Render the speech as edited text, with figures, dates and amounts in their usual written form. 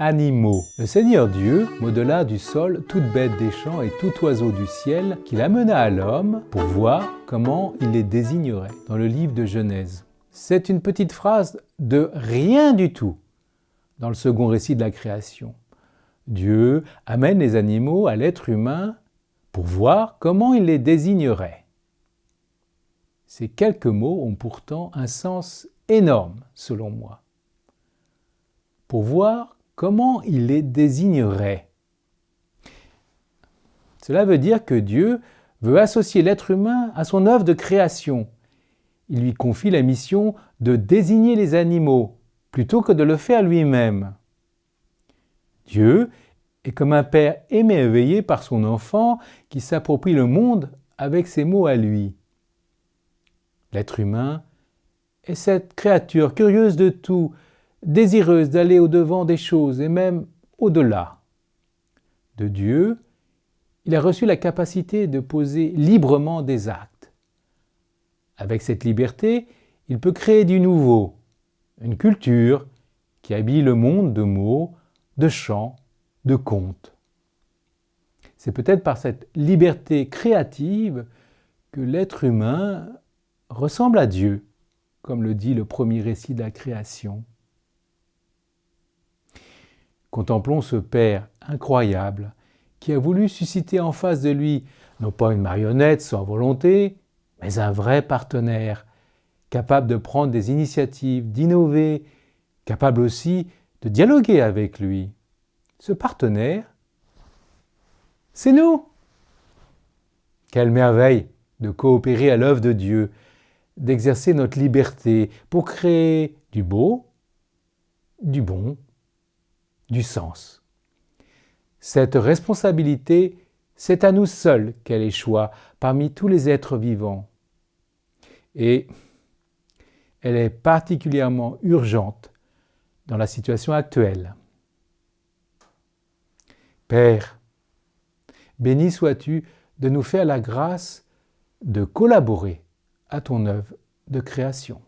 animaux. Le Seigneur Dieu modela du sol toute bête des champs et tout oiseau du ciel qu'il amena à l'homme pour voir comment il les désignerait dans le livre de Genèse. C'est une petite phrase de rien du tout dans le second récit de la création. Dieu amène les animaux à l'être humain pour voir comment il les désignerait. Ces quelques mots ont pourtant un sens énorme, selon moi. Pour voir comment il les désignerait. Cela veut dire que Dieu veut associer l'être humain à son œuvre de création. Il lui confie la mission de désigner les animaux, plutôt que de le faire lui-même. Dieu est comme un père émerveillé par son enfant qui s'approprie le monde avec ses mots à lui. L'être humain est cette créature curieuse de tout, désireuse d'aller au-devant des choses et même au-delà. De Dieu, il a reçu la capacité de poser librement des actes. Avec cette liberté, il peut créer du nouveau, une culture qui habille le monde de mots, de chants, de contes. C'est peut-être par cette liberté créative que l'être humain ressemble à Dieu, comme le dit le premier récit de la création. Contemplons ce Père incroyable qui a voulu susciter en face de lui non pas une marionnette sans volonté, mais un vrai partenaire, capable de prendre des initiatives, d'innover, capable aussi de dialoguer avec lui. Ce partenaire, c'est nous. Quelle merveille de coopérer à l'œuvre de Dieu, d'exercer notre liberté pour créer du beau, du bon, du sens. Cette responsabilité, c'est à nous seuls qu'elle échoit parmi tous les êtres vivants. Et elle est particulièrement urgente dans la situation actuelle. Père, béni sois-tu de nous faire la grâce de collaborer à ton œuvre de création.